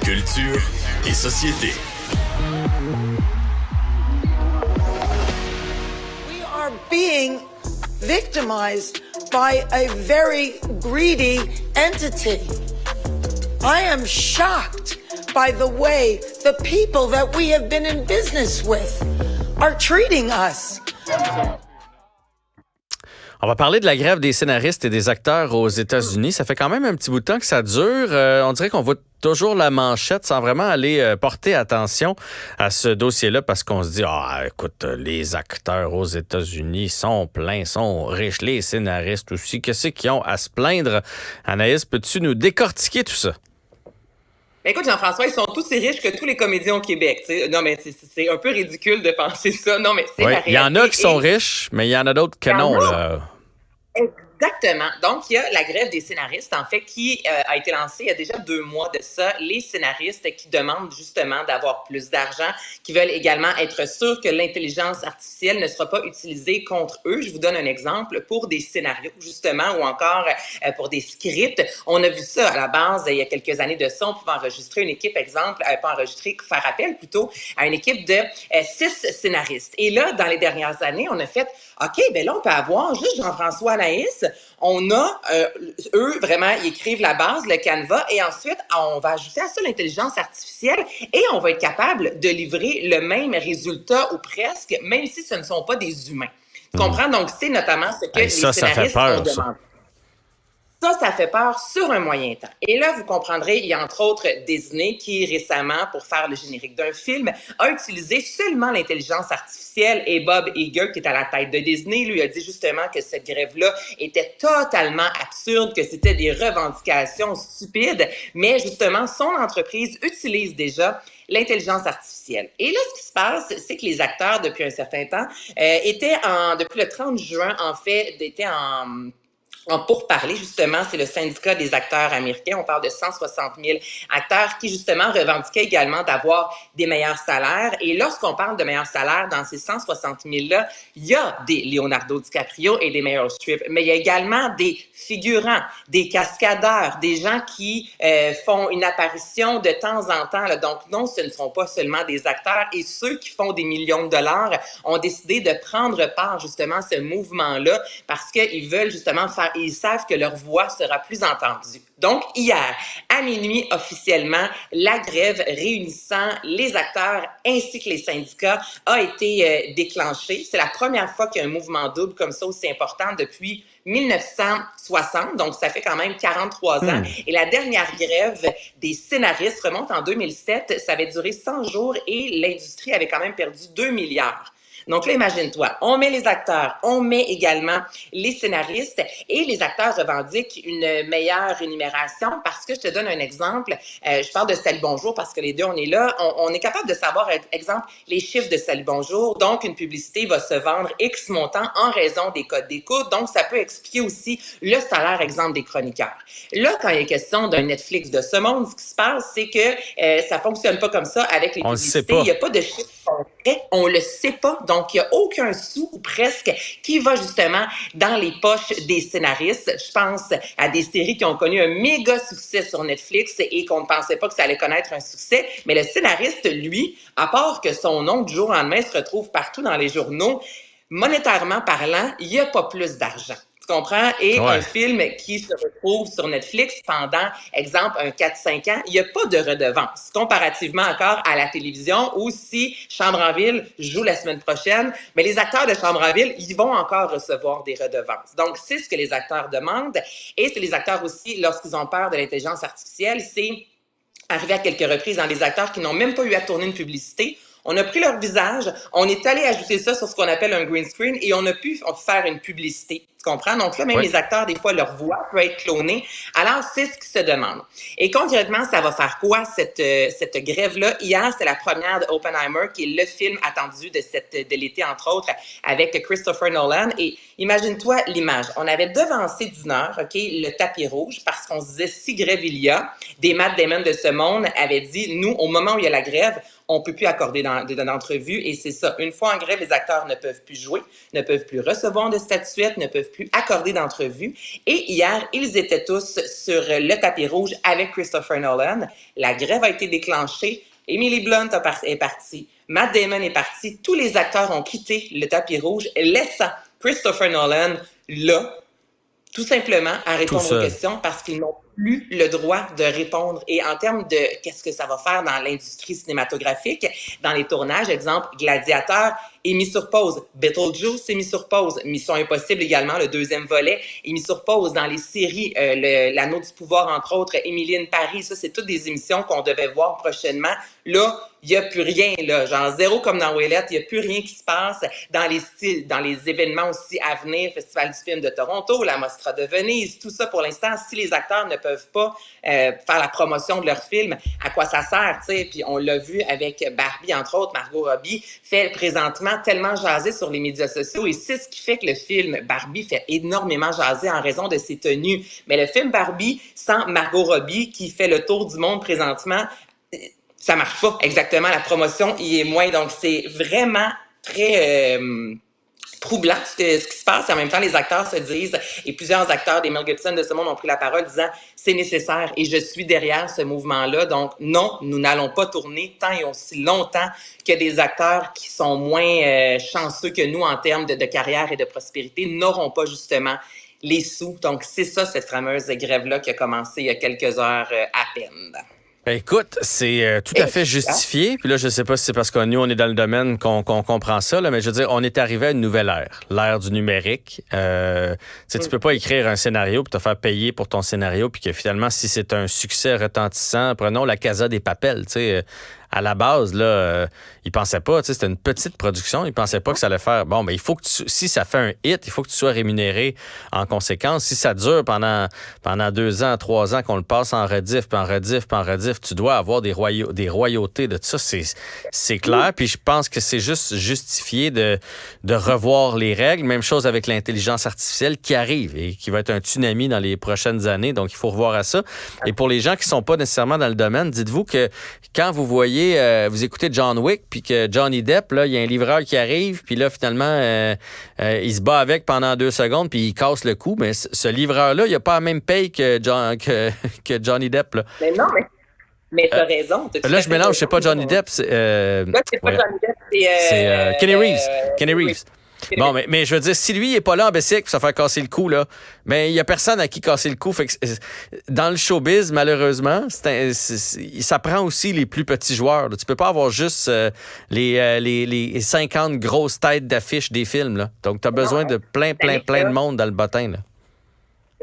Culture et société. We are being victimized by a very greedy entity. I am shocked by the way the people that we have been in business with are treating us. On va parler de la grève des scénaristes et des acteurs aux États-Unis. Ça fait quand même un petit bout de temps que ça dure. On dirait qu'on voit toujours la manchette sans vraiment aller porter attention à ce dossier-là parce qu'on se dit, écoute, les acteurs aux États-Unis sont pleins, sont riches, les scénaristes aussi. Qu'est-ce qu'ils ont à se plaindre? Anaïs, peux-tu nous décortiquer tout ça? Ben écoute, Jean-François, ils sont tous aussi riches que tous les comédiens au Québec. T'sais. Non, mais c'est un peu ridicule de penser ça. Non, mais c'est la réalité. Il y en a qui sont riches, mais il y en a d'autres que non, là. Exactement. Donc, il y a la grève des scénaristes, en fait, qui a été lancée il y a déjà 2 mois de ça. Les scénaristes qui demandent justement d'avoir plus d'argent, qui veulent également être sûrs que l'intelligence artificielle ne sera pas utilisée contre eux. Je vous donne un exemple pour des scénarios, justement, ou encore pour des scripts. On a vu ça à la base, il y a quelques années de ça. On pouvait enregistrer une équipe, exemple, pas enregistrer, faire appel plutôt à une équipe de 6 scénaristes. Et là, dans les dernières années, on a fait, OK, ben là, on peut avoir juste Jean-François Anaïs. On a, eux, vraiment, ils écrivent la base, le canevas, et ensuite, on va ajouter à ça l'intelligence artificielle et on va être capable de livrer le même résultat ou presque, même si ce ne sont pas des humains. Tu comprends? Donc, c'est notamment ce que les scénaristes ont demandé. Ça fait peur sur un moyen temps. Et là, vous comprendrez, il y a entre autres Disney qui récemment, pour faire le générique d'un film, a utilisé seulement l'intelligence artificielle et Bob Iger, qui est à la tête de Disney, lui a dit justement que cette grève-là était totalement absurde, que c'était des revendications stupides, mais justement, son entreprise utilise déjà l'intelligence artificielle. Et là, ce qui se passe, c'est que les acteurs, depuis un certain temps, depuis le 30 juin, en fait, étaient en pourparlers, justement, c'est le syndicat des acteurs américains. On parle de 160 000 acteurs qui, justement, revendiquaient également d'avoir des meilleurs salaires. Et lorsqu'on parle de meilleurs salaires, dans ces 160 000-là, il y a des Leonardo DiCaprio et des Meryl Streep, mais il y a également des figurants, des cascadeurs, des gens qui font une apparition de temps en temps. Là. Donc, non, ce ne seront pas seulement des acteurs. Et ceux qui font des millions de dollars ont décidé de prendre part, justement, à ce mouvement-là parce qu'ils veulent, justement, ils savent que leur voix sera plus entendue. Donc, hier, à minuit, officiellement, la grève réunissant les acteurs ainsi que les syndicats a été déclenchée. C'est la première fois qu'il y a un mouvement double comme ça aussi important depuis 1960, donc ça fait quand même 43 ans. Et la dernière grève des scénaristes remonte en 2007. Ça avait duré 100 jours et l'industrie avait quand même perdu 2 milliards. Donc là, imagine-toi, on met les acteurs, on met également les scénaristes et les acteurs revendiquent une meilleure rémunération parce que je te donne un exemple. Je parle de Salut Bonjour parce que les deux, on est là. On est capable de savoir, exemple, les chiffres de Salut Bonjour. Donc, une publicité va se vendre X montant en raison des codes d'écoute. Donc, ça peut expliquer aussi le salaire, exemple, des chroniqueurs. Là, quand il est question d'un Netflix de ce monde, ce qui se passe, c'est que ça fonctionne pas comme ça avec les publicités. Il n'y a pas de chiffres concrets. On le sait pas. Donc, il n'y a aucun sou ou presque qui va justement dans les poches des scénaristes. Je pense à des séries qui ont connu un méga succès sur Netflix et qu'on ne pensait pas que ça allait connaître un succès. Mais le scénariste, lui, à part que son nom du jour au lendemain se retrouve partout dans les journaux, monétairement parlant, il n'y a pas plus d'argent. Tu comprends? Et un film qui se retrouve sur Netflix pendant, exemple, un 4-5 ans, il n'y a pas de redevance. Comparativement encore à la télévision où si Chambre en ville joue la semaine prochaine, mais les acteurs de Chambre en ville, ils vont encore recevoir des redevances. Donc, c'est ce que les acteurs demandent. Et c'est les acteurs aussi, lorsqu'ils ont peur de l'intelligence artificielle, c'est arrivé à quelques reprises dans des acteurs qui n'ont même pas eu à tourner une publicité. On a pris leur visage, on est allé ajouter ça sur ce qu'on appelle un green screen et on a pu faire une publicité. Tu comprends? Donc là, même les acteurs, des fois, leur voix peut être clonée. Alors, c'est ce qui se demande. Et concrètement, ça va faire quoi, cette grève-là? Hier, c'est la première de Oppenheimer, qui est le film attendu de l'été, entre autres, avec Christopher Nolan. Et imagine-toi l'image. On avait devancé d'une heure, OK, le tapis rouge, parce qu'on se disait, si grève il y a, des Matt Damon de ce monde avaient dit, nous, au moment où il y a la grève, on peut plus accorder d'entrevues et c'est ça. Une fois en grève, les acteurs ne peuvent plus jouer, ne peuvent plus recevoir de statuettes, ne peuvent plus accorder d'entrevue. Et hier, ils étaient tous sur le tapis rouge avec Christopher Nolan. La grève a été déclenchée. Emily Blunt est partie. Matt Damon est parti. Tous les acteurs ont quitté le tapis rouge, laissant Christopher Nolan là, tout simplement à répondre aux questions parce qu'ils n'ont plus le droit de répondre. Et en termes de qu'est-ce que ça va faire dans l'industrie cinématographique, dans les tournages, exemple, Gladiateur est mis sur pause. Beetlejuice est mis sur pause. Mission Impossible également, le 2e volet, est mis sur pause. Dans les séries, L'Anneau du pouvoir, entre autres, Emily in Paris, ça, c'est toutes des émissions qu'on devait voir prochainement. Là, il n'y a plus rien, là. Genre, zéro comme dans Ouellette, il n'y a plus rien qui se passe dans les événements aussi à venir, Festival du film de Toronto, la Mostra de Venise, tout ça pour l'instant. Si les acteurs ne peuvent pas faire la promotion de leur film, à quoi ça sert, tu sais? Puis on l'a vu avec Barbie, entre autres, Margot Robbie fait présentement tellement jaser sur les médias sociaux et c'est ce qui fait que le film Barbie fait énormément jaser en raison de ses tenues. Mais le film Barbie, sans Margot Robbie, qui fait le tour du monde présentement, ça marche pas exactement. La promotion y est moins. Donc, c'est vraiment très troublant ce qui se passe. Et en même temps, les acteurs se disent, et plusieurs acteurs des Mel Gibson de ce monde ont pris la parole disant « c'est nécessaire et je suis derrière ce mouvement-là. » Donc, non, nous n'allons pas tourner tant et aussi longtemps que des acteurs qui sont moins chanceux que nous en termes de carrière et de prospérité n'auront pas justement les sous. Donc, c'est ça, cette fameuse grève-là qui a commencé il y a quelques heures à peine. Écoute, c'est tout à fait justifié. Puis là, je sais pas si c'est parce que nous, on est dans le domaine qu'on comprend ça, là, mais je veux dire, on est arrivé à une nouvelle ère, l'ère du numérique. Tu peux pas écrire un scénario puis te faire payer pour ton scénario puis que finalement, si c'est un succès retentissant, prenons la Casa des Papel, tu sais, à la base, là, ils pensaient pas, tu sais, c'était une petite production, ils pensaient pas que ça allait faire, bon, mais il faut que si ça fait un hit, il faut que tu sois rémunéré en conséquence. Si ça dure pendant 2 ans, 3 ans, qu'on le passe en rediff, puis en rediff, puis en rediff, tu dois avoir des royautés de tout ça, c'est clair, puis je pense que c'est juste justifié de revoir les règles. Même chose avec l'intelligence artificielle qui arrive et qui va être un tsunami dans les prochaines années, donc il faut revoir à ça. Et pour les gens qui sont pas nécessairement dans le domaine, dites-vous que quand vous voyez vous écoutez John Wick, puis que Johnny Depp, là, il y a un livreur qui arrive, puis là, finalement, il se bat avec pendant 2 secondes, puis il casse le cou. Mais ce livreur-là, il n'a pas la même paye que Johnny Depp. Là. Mais non, mais tu as raison. Là, je mélange, c'est pas Johnny Depp. Là, c'est pas Johnny Depp, c'est Kenny Reeves. Kenny Reeves. Bon, mais je veux dire, si lui, il est pas là en bicycle pour se faire casser le cou, là, mais il y a personne à qui casser le cou. Fait que dans le showbiz, malheureusement, ça prend aussi les plus petits joueurs. Là. Tu peux pas avoir juste les 50 grosses têtes d'affiche des films. Là. Donc, tu as besoin de plein de monde dans le bottin. Là.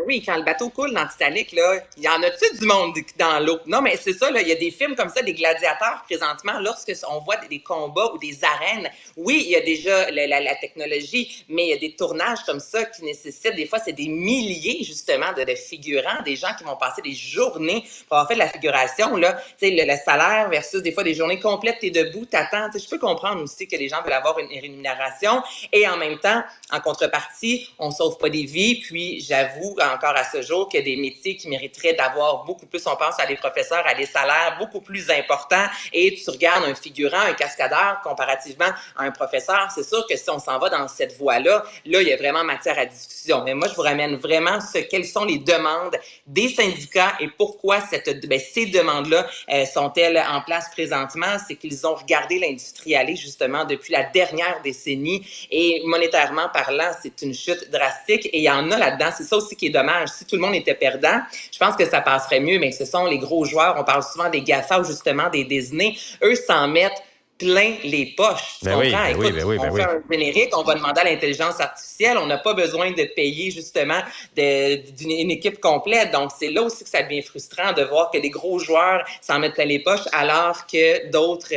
Oui, quand le bateau coule dans Titanic, là, il y en a-tu du monde dans l'eau? Non, mais c'est ça, là, il y a des films comme ça, des gladiateurs, présentement, lorsque on voit des combats ou des arènes, oui, il y a déjà la technologie, mais il y a des tournages comme ça qui nécessitent, des fois, c'est des milliers, justement, de figurants, des gens qui vont passer des journées pour avoir fait de la figuration, là, tu sais, le salaire versus, des fois, des journées complètes, t'es debout, t'attends, tu sais, je peux comprendre aussi que les gens veulent avoir une rémunération, et en même temps, en contrepartie, on sauve pas des vies, puis j'avoue, encore à ce jour, qu'il y a des métiers qui mériteraient d'avoir beaucoup plus, on pense à des professeurs, à des salaires beaucoup plus importants, et tu regardes un figurant, un cascadeur, comparativement à un professeur, c'est sûr que si on s'en va dans cette voie-là, là, il y a vraiment matière à discussion. Mais moi, je vous ramène vraiment quelles sont les demandes des syndicats et pourquoi ces demandes-là sont-elles en place présentement, c'est qu'ils ont regardé l'industrie aller, justement, depuis la dernière décennie, et monétairement parlant, c'est une chute drastique, et il y en a là-dedans, c'est ça aussi qui est dommage. Si tout le monde était perdant, je pense que ça passerait mieux, mais ce sont les gros joueurs, on parle souvent des GAFA ou justement des Disney, eux s'en mettent plein les poches. Tu comprends? Écoute, on fait un générique, on va demander à l'intelligence artificielle, on n'a pas besoin de payer justement d'une équipe complète. Donc, c'est là aussi que ça devient frustrant de voir que des gros joueurs s'en mettent plein les poches alors que d'autres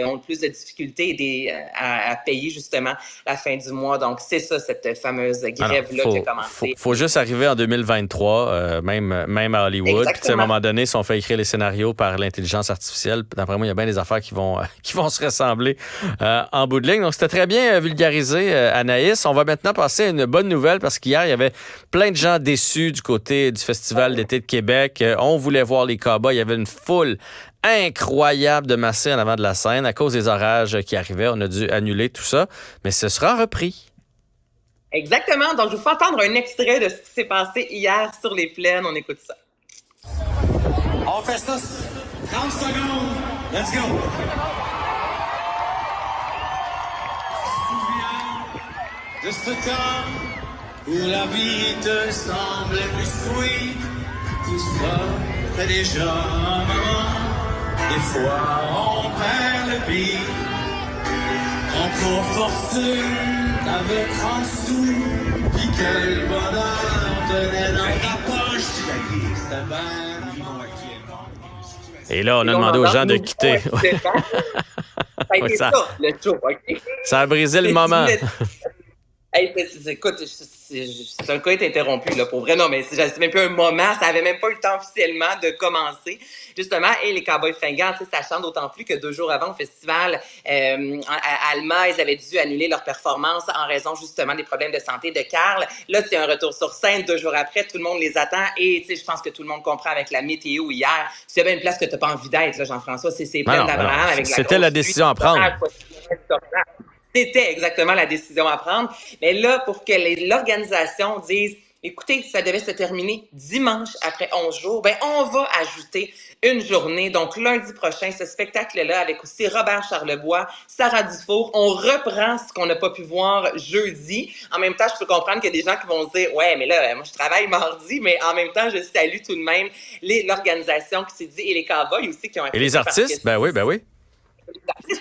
ont plus de difficultés à payer justement la fin du mois. Donc, c'est ça, cette fameuse grève-là qui a commencé. Faut juste arriver en 2023, même à Hollywood. Puis, à un moment donné, si on fait écrire les scénarios par l'intelligence artificielle, d'après moi, il y a bien des affaires qui vont se ressembler en bout de ligne. Donc, c'était très bien vulgarisé, Anaïs. On va maintenant passer à une bonne nouvelle parce qu'hier, il y avait plein de gens déçus du côté du Festival d'été de Québec. On voulait voir les Cowboys. Il y avait une foule incroyable de massés en avant de la scène à cause des orages qui arrivaient. On a dû annuler tout ça, mais ce sera repris. Exactement. Donc, je vous fais entendre un extrait de ce qui s'est passé hier sur les plaines. On écoute ça. On fait ça. 30 secondes. Let's go. De ce temps où la vie te semble plus sweet, tout ça fait déjà un moment. Des fois on perd le beat, on court fortune avec 30 sous, pis que le bonheur tenait dans ta poche. C'était bien vivant Et là, on a demandé aux gens de quitter. Ça a été ça, le show, OK? Ça a brisé le moment. Hey, écoute, c'est un cas est interrompu, là, pour vrai. Non, mais c'est même plus un moment. Ça avait même pas eu le temps officiellement de commencer. Justement, et les Cowboys fringants, tu sais, ça chante d'autant plus que 2 jours avant, au festival, à Alma, ils avaient dû annuler leur performance en raison, justement, des problèmes de santé de Carl. Là, c'est un retour sur scène. 2 jours après, tout le monde les attend. Et, tu sais, je pense que tout le monde comprend avec la météo hier. S'il y avait une place que t'as pas envie d'être, là, Jean-François, c'est Plaine d'Abraham avec la C'était la décision à prendre. C'était exactement la décision à prendre. Mais là, pour que l'organisation dise, écoutez, ça devait se terminer dimanche après 11 jours, ben on va ajouter une journée. Donc, lundi prochain, ce spectacle-là, avec aussi Robert Charlebois, Sarah Dufour, on reprend ce qu'on n'a pas pu voir jeudi. En même temps, je peux comprendre qu'il y a des gens qui vont se dire, ouais, mais là, moi, je travaille mardi, mais en même temps, je salue tout de même l'organisation qui s'est dit, et les Cowboys aussi qui ont... Et les artistes? Ben oui.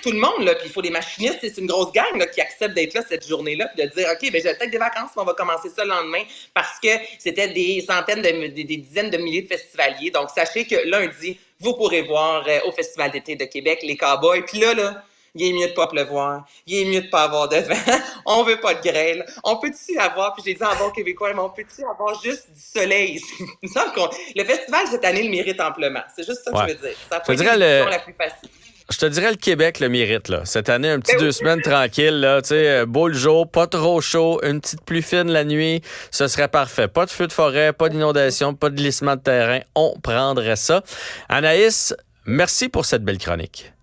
Tout le monde, là, puis il faut des machinistes, c'est une grosse gang là, qui accepte d'être là cette journée-là, puis de dire, OK, ben j'ai peut-être des vacances, mais on va commencer ça le lendemain, parce que c'était des centaines, des dizaines de milliers de festivaliers. Donc, sachez que lundi, vous pourrez voir au Festival d'été de Québec les Cowboys. Puis là, il est mieux de pas pleuvoir, il est mieux de pas avoir de vent, on veut pas de grêle. On peut-tu avoir, puis j'ai dit en bon québécois, mais on peut-tu avoir juste du soleil? Il me semble le festival cette année le mérite amplement. C'est juste ça que je veux dire. Ça peut être la plus facile. Je te dirais le Québec le mérite, là. Cette année, un petit 2 semaines tranquille, là. Tu sais, beau le jour, pas trop chaud, une petite pluie fine la nuit, ce serait parfait. Pas de feu de forêt, pas d'inondation, pas de glissement de terrain. On prendrait ça. Anaïs, merci pour cette belle chronique.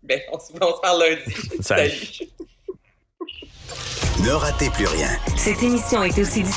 Ben, on se parle lundi. Salut. Ne ratez plus rien. Cette émission est aussi disponible